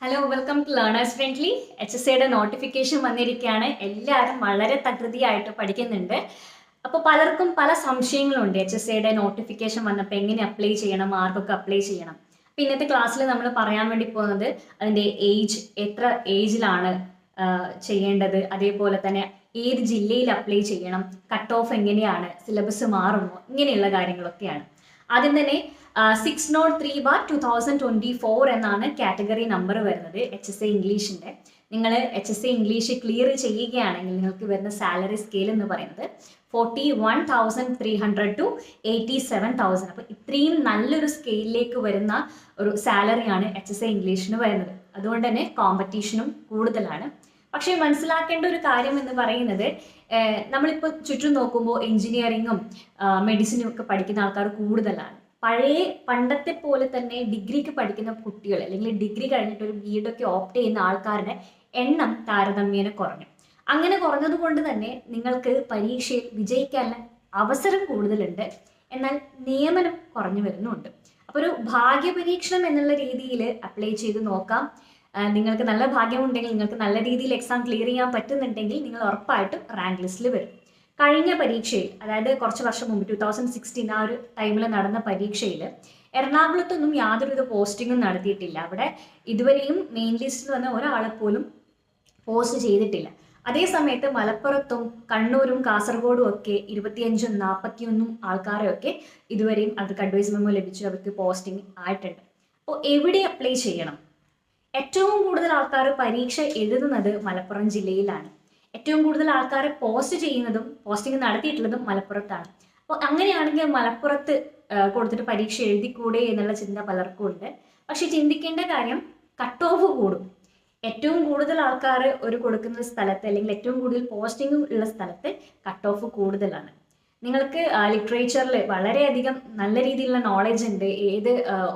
Hello welcome to learners friendly. HSCയുടെ notification വന്നിരിക്കുകയാണ്. എല്ലാവരും വളരെ തകൃതിയായിട്ട് പഠിക്കുന്നുണ്ട്. അപ്പോൾ പലർക്കും പല സംശയങ്ങളുണ്ട്. HSCയുടെ നോട്ടിഫിക്കേഷൻ വന്നപ്പോൾ എങ്ങനെ അപ്ലൈ ചെയ്യണം, ആർക്കൊക്കെ അപ്ലൈ ചെയ്യണം. അപ്പോൾ ഇന്നത്തെ ക്ലാസ്സിൽ നമ്മൾ പറയാൻ വേണ്ടി പോകുന്നത് അതിൻ്റെ ഏജ്, എത്ര ഏജിലാണ് ചെയ്യേണ്ടത്, അതേപോലെ തന്നെ ഏത് ജില്ലയിൽ അപ്ലൈ ചെയ്യണം, കട്ട് ഓഫ് എങ്ങനെയാണ്, സിലബസ് മാറുമോ, ഇങ്ങനെയുള്ള കാര്യങ്ങളൊക്കെയാണ്. ആദ്യം തന്നെ 603/2024 എന്നാണ് കാറ്റഗറി നമ്പർ വരുന്നത് HSC ഇംഗ്ലീഷിൻ്റെ. നിങ്ങൾ HSC ഇംഗ്ലീഷ് ക്ലിയർ ചെയ്യുകയാണെങ്കിൽ നിങ്ങൾക്ക് വരുന്ന സാലറി സ്കെയിൽ എന്ന് പറയുന്നത് 41,300 to 87,000. അപ്പോൾ ഇത്രയും നല്ലൊരു സ്കെയിലിലേക്ക് വരുന്ന ഒരു സാലറിയാണ് HSC ഇംഗ്ലീഷിന് വരുന്നത്. അതുകൊണ്ട് തന്നെ കോമ്പറ്റീഷനും കൂടുതലാണ്. പക്ഷേ മനസ്സിലാക്കേണ്ട ഒരു കാര്യം എന്ന് പറയുന്നത്, നമ്മളിപ്പോൾ ചുറ്റും നോക്കുമ്പോൾ എഞ്ചിനീയറിങ്ങും മെഡിസിനും ഒക്കെ പഠിക്കുന്ന ആൾക്കാർ കൂടുതലാണ്. പണ്ടത്തെ പോലെ തന്നെ ഡിഗ്രിക്ക് പഠിക്കുന്ന കുട്ടികൾ അല്ലെങ്കിൽ ഡിഗ്രി കഴിഞ്ഞിട്ട് ഒരു BEd ഒക്കെ ഓപ്റ്റ് ചെയ്യുന്ന ആൾക്കാരുടെ എണ്ണം താരതമ്യേന കുറഞ്ഞു. അങ്ങനെ കുറഞ്ഞത് കൊണ്ട് തന്നെ നിങ്ങൾക്ക് പരീക്ഷയിൽ വിജയിക്കാനുള്ള അവസരം കൂടുതലുണ്ട്, എന്നാൽ നിയമനം കുറഞ്ഞു വരുന്നുണ്ട്. അപ്പോൾ ഒരു ഭാഗ്യപരീക്ഷണം എന്നുള്ള രീതിയിൽ അപ്ലൈ ചെയ്ത് നോക്കാം. നിങ്ങൾക്ക് നല്ല ഭാഗ്യമുണ്ടെങ്കിൽ, നിങ്ങൾക്ക് നല്ല രീതിയിൽ എക്സാം ക്ലിയർ ചെയ്യാൻ പറ്റുന്നുണ്ടെങ്കിൽ നിങ്ങൾ ഉറപ്പായിട്ടും റാങ്ക് ലിസ്റ്റിൽ വരും. കഴിഞ്ഞ പരീക്ഷയിൽ, അതായത് കുറച്ച് വർഷം മുമ്പ് 2016 ആ ഒരു ടൈമിൽ നടന്ന പരീക്ഷയിൽ എറണാകുളത്തൊന്നും യാതൊരുവിധ പോസ്റ്റിങ്ങും നടത്തിയിട്ടില്ല. അവിടെ ഇതുവരെയും മെയിൻ ലിസ്റ്റിൽ വന്ന ഒരാളെ പോലും പോസ്റ്റ് ചെയ്തിട്ടില്ല. അതേ സമയത്ത് മലപ്പുറത്തും കണ്ണൂരും കാസർഗോഡും ഒക്കെ 25ഉം 41 ആൾക്കാരെയൊക്കെ ഇതുവരെയും അവർക്ക് അഡ്വൈസ് മെമ്മോ ലഭിച്ചു, അവർക്ക് പോസ്റ്റിംഗ് ആയിട്ടുണ്ട്. അപ്പോൾ എവിടെ അപ്ലൈ ചെയ്യണം? ഏറ്റവും കൂടുതൽ ആൾക്കാർ പരീക്ഷ എഴുതുന്നത് മലപ്പുറം ജില്ലയിലാണ്. ഏറ്റവും കൂടുതൽ ആൾക്കാരെ പോസ്റ്റിംഗ് നടത്തിയിട്ടുള്ളതും മലപ്പുറത്താണ്. അപ്പോൾ അങ്ങനെയാണെങ്കിൽ മലപ്പുറത്ത് കൊടുത്തിട്ട് പരീക്ഷ എഴുതിക്കൂടെ എന്നുള്ള ചിന്ത പലർക്കും ഉണ്ട്. പക്ഷെ ചിന്തിക്കേണ്ട കാര്യം, കട്ട് ഓഫ് കൂടും. ഏറ്റവും കൂടുതൽ ആൾക്കാർ ഒരു കൊടുക്കുന്ന സ്ഥലത്ത് അല്ലെങ്കിൽ ഏറ്റവും കൂടുതൽ പോസ്റ്റിംഗ് ഉള്ള സ്ഥലത്ത് കട്ട് ഓഫ് കൂടുതലാണ്. നിങ്ങൾക്ക് ലിറ്ററേച്ചറിൽ വളരെയധികം നല്ല രീതിയിലുള്ള നോളജ് ഉണ്ട്. ഏത്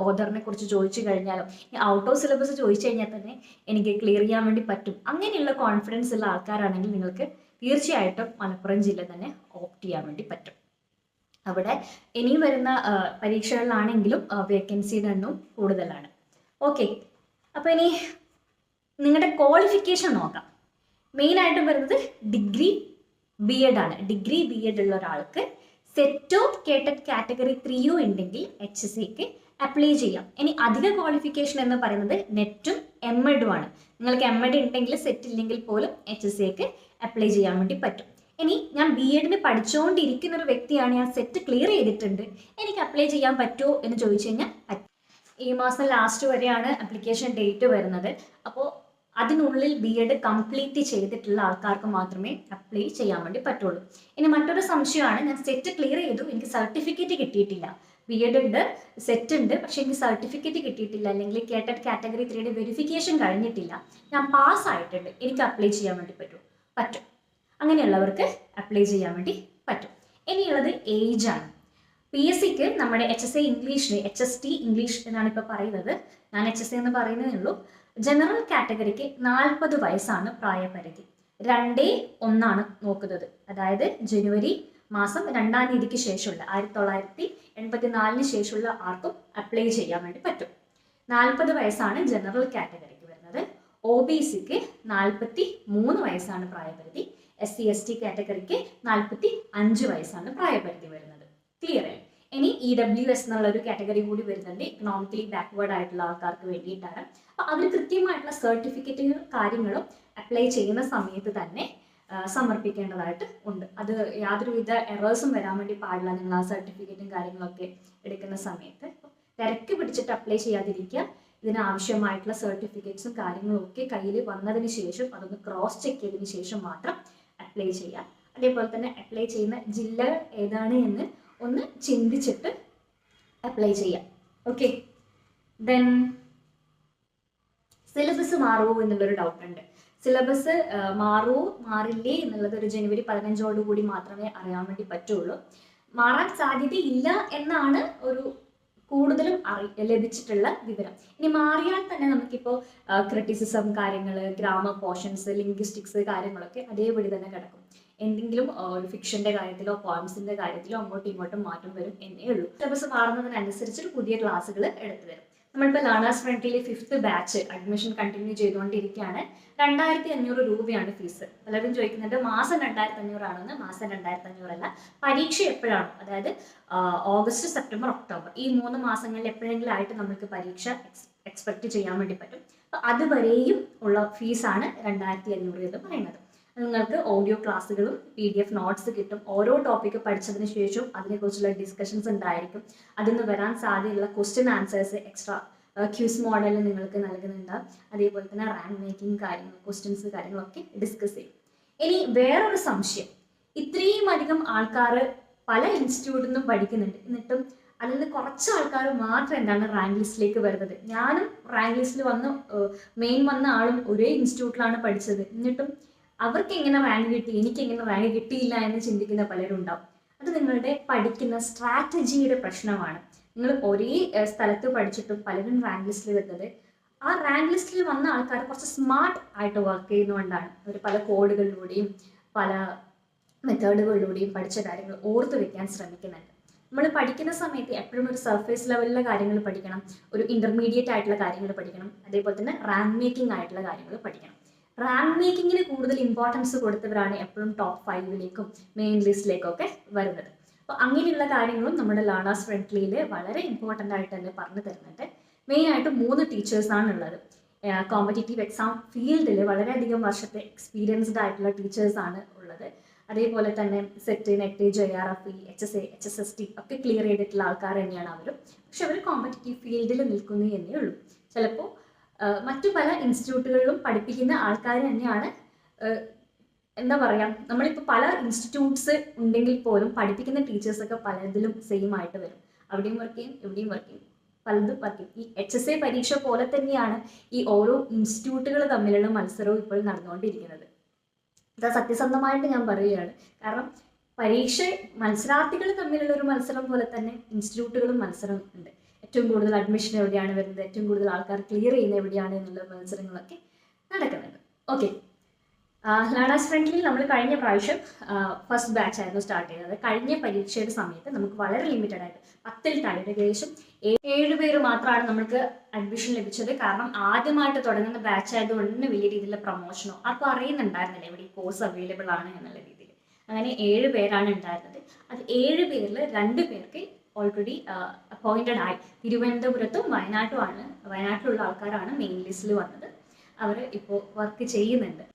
ഓഥറിനെ കുറിച്ച് ചോദിച്ചു കഴിഞ്ഞാലും, ഔട്ട് ഓഫ് സിലബസ് ചോദിച്ചു കഴിഞ്ഞാൽ തന്നെ എനിക്ക് ക്ലിയർ ചെയ്യാൻ വേണ്ടി പറ്റും. അങ്ങനെയുള്ള കോൺഫിഡൻസ് ഉള്ള ആൾക്കാരാണെങ്കിൽ നിങ്ങൾക്ക് തീർച്ചയായിട്ടും മലപ്പുറം ജില്ല തന്നെ ഓപ്റ്റ് ചെയ്യാൻ വേണ്ടി പറ്റും. അവിടെ ഇനി വരുന്ന പരീക്ഷകളിലാണെങ്കിലും വേക്കൻസിയുടെ എണ്ണം കൂടുതലാണ്. ഓക്കെ, അപ്പോൾ ഇനി നിങ്ങളുടെ ക്വാളിഫിക്കേഷൻ നോക്കാം. മെയിനായിട്ടും വരുന്നത് ഡിഗ്രി BEd ആണ്. ഡിഗ്രി BEd ഉള്ള ഒരാൾക്ക് സെറ്റോ കേട്ടറ്റ് കാറ്റഗറി 3 ഉണ്ടെങ്കിൽ HSCക്ക് അപ്ലൈ ചെയ്യാം. ഇനി അധിക ക്വാളിഫിക്കേഷൻ എന്ന് പറയുന്നത് നെറ്റും MEdും ആണ്. നിങ്ങൾക്ക് MEd ഉണ്ടെങ്കിൽ സെറ്റ് ഇല്ലെങ്കിൽ പോലും HSCക്ക് അപ്ലൈ ചെയ്യാൻ വേണ്ടി പറ്റും. ഇനി ഞാൻ BEdന് പഠിച്ചുകൊണ്ടിരിക്കുന്ന ഒരു വ്യക്തിയാണ്, ഞാൻ സെറ്റ് ക്ലിയർ ചെയ്തിട്ടുണ്ട്, എനിക്ക് അപ്ലൈ ചെയ്യാൻ പറ്റുമോ എന്ന് ചോദിച്ചു കഴിഞ്ഞാൽ പറ്റും. ഈ മാസം ലാസ്റ്റ് വരെയാണ് അപ്ലിക്കേഷൻ ഡേറ്റ് വരുന്നത്. അപ്പോൾ അതിനുള്ളിൽ BEd കംപ്ലീറ്റ് ചെയ്തിട്ടുള്ള ആൾക്കാർക്ക് മാത്രമേ അപ്ലൈ ചെയ്യാൻ വേണ്ടി പറ്റുള്ളൂ. ഇനി മറ്റൊരു സംശയമാണ്, ഞാൻ സെറ്റ് ക്ലിയർ ചെയ്തു, എനിക്ക് സർട്ടിഫിക്കറ്റ് കിട്ടിയിട്ടില്ല. BEd ഉണ്ട്, സെറ്റ് ഉണ്ട്, പക്ഷെ എനിക്ക് സർട്ടിഫിക്കറ്റ് കിട്ടിയിട്ടില്ല, അല്ലെങ്കിൽ കേട്ടറ്റ് കാറ്റഗറി 3യുടെ വെരിഫിക്കേഷൻ കഴിഞ്ഞിട്ടില്ല, ഞാൻ പാസ് ആയിട്ടുണ്ട്, എനിക്ക് അപ്ലൈ ചെയ്യാൻ വേണ്ടി പറ്റും. അങ്ങനെയുള്ളവർക്ക് അപ്ലൈ ചെയ്യാൻ വേണ്ടി പറ്റും. ഇനിയുള്ളത് ഏജ് ആണ്. PSCക്ക് നമ്മുടെ HSC ഇംഗ്ലീഷിന് HST ഇംഗ്ലീഷ് എന്നാണ് ഇപ്പോൾ പറയുന്നത്, ഞാൻ HSC എന്ന് പറയുന്നതേ ഉള്ളൂ. ജനറൽ കാറ്റഗറിക്ക് 40 വയസ്സാണ് പ്രായപരിധി. 2/1 നോക്കുന്നത്, അതായത് ജനുവരി മാസം 2-ാം തീയതിക്ക് ശേഷമുള്ള 1984 ശേഷമുള്ള ആർക്കും അപ്ലൈ ചെയ്യാൻ വേണ്ടി പറ്റും. 40 വയസ്സാണ് ജനറൽ കാറ്റഗറിക്ക് വരുന്നത്. OBCക്ക് 43 വയസ്സാണ് പ്രായപരിധി. SC/ST കാറ്റഗറിക്ക് 45 വയസ്സാണ് പ്രായപരിധി വരുന്നത്. ക്ലിയർ ആയി? ഇനി EWS എന്നുള്ളൊരു കാറ്റഗറി കൂടി വരുന്നുണ്ട്, ഇക്കണോമിക്കലി ബാക്ക്വേർഡ് ആയിട്ടുള്ള ആൾക്കാർക്ക് വേണ്ടിയിട്ടാണ്. അപ്പോൾ അവർ കൃത്യമായിട്ടുള്ള സർട്ടിഫിക്കറ്റുകളും കാര്യങ്ങളും അപ്ലൈ ചെയ്യുന്ന സമയത്ത് തന്നെ സമർപ്പിക്കേണ്ടതായിട്ട് ഉണ്ട്. അത് യാതൊരുവിധ എറേഴ്സും വരാൻ വേണ്ടി പാടില്ല. നിങ്ങൾ ആ സർട്ടിഫിക്കറ്റും കാര്യങ്ങളൊക്കെ എടുക്കുന്ന സമയത്ത് തിരക്ക് പിടിച്ചിട്ട് അപ്ലൈ ചെയ്യാതിരിക്കുക. ഇതിനാവശ്യമായിട്ടുള്ള സർട്ടിഫിക്കറ്റ്സും കാര്യങ്ങളും ഒക്കെ കയ്യിൽ വന്നതിന് ശേഷം അതൊന്ന് ക്രോസ് ചെക്ക് ചെയ്തതിന് ശേഷം മാത്രം അപ്ലൈ ചെയ്യുക. അതേപോലെ തന്നെ അപ്ലൈ ചെയ്യുന്ന ജില്ല ഏതാണ് എന്ന് ഒന്ന് ചിന്തിച്ചിട്ട് അപ്ലൈ ചെയ്യാം. ഓക്കെ, ദെൻ സിലബസ് മാറുമോ എന്നുള്ളൊരു ഡൗട്ട് ഉണ്ട്. സിലബസ് മാറുമോ മാറില്ലേ എന്നുള്ളത് ഒരു ജനുവരി 15 കൂടി മാത്രമേ അറിയാൻ വേണ്ടി പറ്റുള്ളൂ. മാറാൻ സാധ്യതയില്ല എന്നാണ് ഒരു കൂടുതലും ലഭിച്ചിട്ടുള്ള വിവരം. ഇനി മാറിയാൽ തന്നെ നമുക്കിപ്പോൾ ക്രിറ്റിസിസം കാര്യങ്ങൾ, ഗ്രാമർ പോർഷൻസ്, ലിംഗ്വിസ്റ്റിക്സ് കാര്യങ്ങളൊക്കെ അതേപടി തന്നെ കിടക്കും. എന്തെങ്കിലും ഒരു ഫിക്ഷന്റെ കാര്യത്തിലോ പോയിംസിന്റെ കാര്യത്തിലോ അങ്ങോട്ടും ഇങ്ങോട്ടും മാറ്റം വരും എന്നേ ഉള്ളൂ. സിലബസ് മാറുന്നതിനനുസരിച്ച് പുതിയ ക്ലാസ്സുകൾ എടുത്തു വരും. നമ്മളിപ്പോൾ ലേണേഴ്സ് ഫ്രണ്ട്ലിയിൽ 5th ബാച്ച് അഡ്മിഷൻ കണ്ടിന്യൂ ചെയ്തുകൊണ്ടിരിക്കുകയാണ്. 2500 രൂപയാണ് ഫീസ്. പലരും ചോദിക്കുന്നുണ്ട് മാസം 2500 ആണെന്ന്. മാസം 2500 അല്ല, പരീക്ഷ എപ്പോഴാണോ, അതായത് ഓഗസ്റ്റ്, സെപ്റ്റംബർ, ഒക്ടോബർ ഈ 3 മാസങ്ങളിൽ എപ്പോഴെങ്കിലും ആയിട്ട് നമുക്ക് പരീക്ഷ എക്സ്പെക്ട് ചെയ്യാൻ വേണ്ടി പറ്റും. അപ്പോൾ അതുവരെയും ഉള്ള ഫീസാണ് 2500 എന്ന് പറയുന്നത്. നിങ്ങൾക്ക് ഓഡിയോ ക്ലാസ്സുകളും PDF നോട്ട്സ് കിട്ടും. ഓരോ ടോപ്പിക്ക് പഠിച്ചതിന് ശേഷം അതിനെക്കുറിച്ചുള്ള ഡിസ്കഷൻസ് ഉണ്ടായിരിക്കും. അതിൽ നിന്ന് വരാൻ സാധ്യതയുള്ള ക്വസ്റ്റ്യൻ ആൻസേഴ്സ് എക്സ്ട്രാ ക്യൂസ് മോഡലിൽ നിങ്ങൾക്ക് നൽകുന്നുണ്ട്. അതേപോലെ തന്നെ റാങ്ക് മേക്കിംഗ് കാര്യങ്ങൾ, ക്വസ്റ്റ്യൻസ് കാര്യങ്ങളൊക്കെ ഡിസ്കസ് ചെയ്യും. ഇനി വേറൊരു സംശയം, ഇത്രയും അധികം ആൾക്കാർ പല ഇൻസ്റ്റിറ്റ്യൂട്ടിൽ നിന്നും പഠിക്കുന്നുണ്ട്, എന്നിട്ടും അതിൽ നിന്ന് കുറച്ച് ആൾക്കാർ മാത്രം എന്താണ് റാങ്ക് ലിസ്റ്റിലേക്ക് വരുന്നത്. ഞാനും റാങ്ക് ലിസ്റ്റിൽ വന്ന ആളും ഒരേ ഇൻസ്റ്റിറ്റ്യൂട്ടിലാണ് പഠിച്ചത്, എന്നിട്ടും അവർക്ക് എങ്ങനെ റാങ്ക് കിട്ടി, എനിക്ക് എങ്ങനെ റാങ്ക് കിട്ടിയില്ല എന്ന് ചിന്തിക്കുന്ന പലരും ഉണ്ടാവും. അത് നിങ്ങളുടെ പഠിക്കുന്ന സ്ട്രാറ്റജിയുടെ പ്രശ്നമാണ്. നിങ്ങൾ ഒരേ സ്ഥലത്ത് പഠിച്ചിട്ടും പലരും റാങ്ക് ലിസ്റ്റിൽ വരുന്നത് ആ റാങ്ക് ലിസ്റ്റിൽ വന്ന ആൾക്കാർ കുറച്ച് സ്മാർട്ട് ആയിട്ട് വർക്ക് ചെയ്യുന്നതുകൊണ്ടാണ്. അവർ പല കോഡുകളിലൂടെയും പല മെത്തേഡുകളിലൂടെയും പഠിച്ച കാര്യങ്ങൾ ഓർത്ത് വെക്കാൻ ശ്രമിക്കുന്നുണ്ട്. നമ്മൾ പഠിക്കുന്ന സമയത്ത് എപ്പോഴും ഒരു സർഫേസ് ലെവലിലെ കാര്യങ്ങൾ പഠിക്കണം, ഒരു ഇന്റർമീഡിയറ്റ് ആയിട്ടുള്ള കാര്യങ്ങൾ പഠിക്കണം, അതേപോലെ തന്നെ റാങ്ക് മേക്കിംഗ് ആയിട്ടുള്ള കാര്യങ്ങൾ പഠിക്കണം. റാങ്ക് മേക്കിങ്ങിന് കൂടുതൽ ഇമ്പോർട്ടൻസ് കൊടുത്തവരാണ് എപ്പോഴും ടോപ്പ് 5ലേക്കും മെയിൻ ലിസ്റ്റിലേക്കും ഒക്കെ വരുന്നത്. അപ്പോൾ അങ്ങനെയുള്ള കാര്യങ്ങളും നമ്മുടെ ലേണേഴ്സ് ഫ്രണ്ട്ലിയിൽ വളരെ ഇമ്പോർട്ടൻ്റ് ആയിട്ട് തന്നെ പറഞ്ഞു തരുന്നുണ്ട്. മെയിനായിട്ട് 3 ടീച്ചേഴ്സാണ് ഉള്ളത്. കോമ്പറ്റേറ്റീവ് എക്സാം ഫീൽഡിൽ വളരെയധികം വർഷത്തെ എക്സ്പീരിയൻസ്ഡ് ആയിട്ടുള്ള ടീച്ചേഴ്സാണ് ഉള്ളത്. അതേപോലെ തന്നെ set, net, JRF, HSA, HSST ഒക്കെ ക്ലിയർ ചെയ്തിട്ടുള്ള ആൾക്കാർ തന്നെയാണ് അവരും. പക്ഷെ അവർ കോമ്പറ്റേറ്റീവ് ഫീൽഡിൽ നിൽക്കുന്നു എന്നേ ഉള്ളൂ. ചിലപ്പോൾ മറ്റു പല ഇൻസ്റ്റിറ്റ്യൂട്ടുകളിലും പഠിപ്പിക്കുന്ന ആൾക്കാർ തന്നെയാണ്. എന്താ പറയുക, നമ്മളിപ്പോൾ പല ഇൻസ്റ്റിറ്റ്യൂട്ട്സ് ഉണ്ടെങ്കിൽ പോലും പഠിപ്പിക്കുന്ന ടീച്ചേഴ്സൊക്കെ പലതിലും സെയിം ആയിട്ട് വരും. അവിടെയും വർക്ക് ചെയ്യും, ഇവിടെയും വർക്ക് ചെയ്യും, പലതും വർക്ക് ചെയ്യും. ഈ HSA പരീക്ഷ പോലെ തന്നെയാണ് ഈ ഓരോ ഇൻസ്റ്റിറ്റ്യൂട്ടുകൾ തമ്മിലുള്ള മത്സരവും ഇപ്പോൾ നടന്നുകൊണ്ടിരിക്കുന്നത്. ഇത് സത്യസന്ധമായിട്ട് ഞാൻ പറയുകയാണ്. കാരണം പരീക്ഷ മത്സരാർത്ഥികൾ തമ്മിലുള്ള ഒരു മത്സരം പോലെ തന്നെ ഇൻസ്റ്റിറ്റ്യൂട്ടുകളും മത്സരം ഉണ്ട്. ഏറ്റവും കൂടുതൽ അഡ്മിഷൻ എവിടെയാണ് വരുന്നത്, ഏറ്റവും കൂടുതൽ ആൾക്കാർ ക്ലിയർ ചെയ്യുന്നത് എവിടെയാണ് എന്നുള്ള മത്സരങ്ങളൊക്കെ നടക്കുന്നുണ്ട്. ഓക്കെ, ലേണേഴ്സ് ഫ്രണ്ട്ലിയിൽ നമ്മൾ കഴിഞ്ഞ പ്രാവശ്യം ഫസ്റ്റ് ബാച്ച് ആയിരുന്നു സ്റ്റാർട്ട് ചെയ്തത്. കഴിഞ്ഞ പരീക്ഷയുടെ സമയത്ത് നമുക്ക് വളരെ ലിമിറ്റഡ് ആയിട്ട് 10ൽ താഴെ ഏകദേശം 7 പേര് മാത്രമാണ് നമുക്ക് അഡ്മിഷൻ ലഭിച്ചത്. കാരണം ആദ്യമായിട്ട് തുടങ്ങുന്ന ബാച്ച് ആയതുകൊണ്ട് തന്നെ വലിയ രീതിയിലുള്ള പ്രൊമോഷനോ ആർക്കും അറിയുന്നുണ്ടായിരുന്നില്ല എവിടെ ഈ കോഴ്സ് അവൈലബിൾ ആണ് എന്നുള്ള രീതിയിൽ. അങ്ങനെ 7 പേരാണ് ഉണ്ടായിരുന്നത്. അത് 7 പേരിൽ 2 പേർക്ക് ഓൾറെഡി അപ്പോയിൻറ്റഡ് ആയി. തിരുവനന്തപുരത്തും വയനാട്ടിലുള്ള ആൾക്കാരാണ് മെയിൻ ലിസ്റ്റിൽ വന്നത്. അവർ ഇപ്പോൾ വർക്ക് ചെയ്യുന്നുണ്ട്.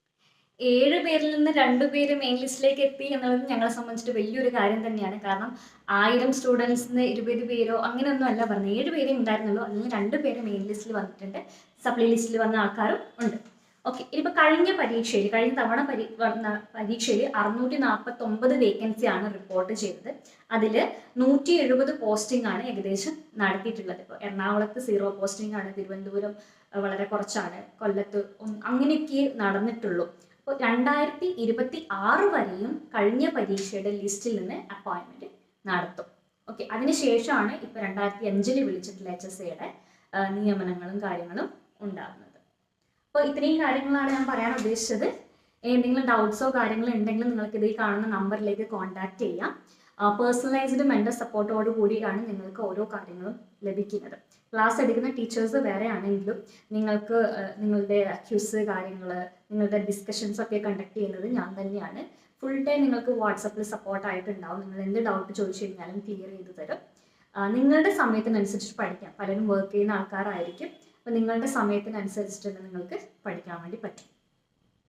7 പേരിൽ നിന്ന് 2 പേര് മെയിൻ ലിസ്റ്റിലേക്ക് എത്തി എന്നുള്ളത് ഞങ്ങളെ സംബന്ധിച്ചിട്ട് വലിയൊരു കാര്യം തന്നെയാണ്. കാരണം 1000 സ്റ്റുഡൻസിന് 20 പേരോ അങ്ങനെയൊന്നും അല്ല പറഞ്ഞത്. 7 പേരേ ഉണ്ടായിരുന്നുള്ളൂ. അതിൽ 2 പേര് മെയിൻ ലിസ്റ്റിൽ വന്നിട്ടുണ്ട്, സപ്ലൈ ലിസ്റ്റിൽ വന്ന ആൾക്കാരും ഉണ്ട്. ഓക്കെ, ഇനിയിപ്പോൾ കഴിഞ്ഞ തവണ വന്ന പരീക്ഷയിൽ 649 വേക്കൻസിയാണ് റിപ്പോർട്ട് ചെയ്തത്. അതിൽ 170 പോസ്റ്റിംഗ് ആണ് ഏകദേശം നടത്തിയിട്ടുള്ളത്. ഇപ്പോൾ എറണാകുളത്ത് 0 പോസ്റ്റിംഗ് ആണ്, തിരുവനന്തപുരം വളരെ കുറച്ചാണ്, കൊല്ലത്ത് അങ്ങനെയൊക്കെ നടന്നിട്ടുള്ളൂ. അപ്പോൾ 2026 വരെയും കഴിഞ്ഞ പരീക്ഷയുടെ ലിസ്റ്റിൽ നിന്ന് അപ്പോയിൻമെൻറ്റ് നടത്തും. ഓക്കെ, അതിനുശേഷമാണ് ഇപ്പോൾ 2005 വിളിച്ചിട്ടുള്ള HSAയുടെ നിയമനങ്ങളും കാര്യങ്ങളും ഉണ്ടാകുന്നത്. അപ്പോൾ ഇത്രയും കാര്യങ്ങളാണ് ഞാൻ പറയാൻ ഉദ്ദേശിച്ചത്. എന്തെങ്കിലും ഡൗട്ട്സോ കാര്യങ്ങളോ ഉണ്ടെങ്കിൽ നിങ്ങൾക്ക് ഇതിൽ കാണുന്ന നമ്പറിലേക്ക് കോൺടാക്ട് ചെയ്യാം. പേഴ്സണലൈസ്ഡ് മെൻ്റർ സപ്പോർട്ടോട് കൂടിയാണ് നിങ്ങൾക്ക് ഓരോ കാര്യങ്ങളും ലഭിക്കുന്നത്. ക്ലാസ് എടുക്കുന്ന ടീച്ചേഴ്സ് വേറെ ആണെങ്കിലും നിങ്ങൾക്ക് നിങ്ങളുടെ ക്യൂസ് കാര്യങ്ങൾ, നിങ്ങളുടെ ഡിസ്കഷൻസ് ഒക്കെ കണ്ടക്ട് ചെയ്യുന്നത് ഞാൻ തന്നെയാണ്. ഫുൾ ടൈം നിങ്ങൾക്ക് വാട്സപ്പിൽ സപ്പോർട്ടായിട്ടുണ്ടാവും. നിങ്ങൾ എന്ത് ഡൗട്ട് ചോദിച്ചു കഴിഞ്ഞാലും ക്ലിയർ ചെയ്ത് തരും. നിങ്ങളുടെ സമയത്തിനനുസരിച്ച് പഠിക്കാം. പലരും വർക്ക് ചെയ്യുന്ന ആൾക്കാരായിരിക്കും. അപ്പോൾ നിങ്ങളുടെ സമയത്തിനനുസരിച്ചിട്ട് നിങ്ങൾക്ക് പഠിക്കാൻ വേണ്ടി പറ്റും.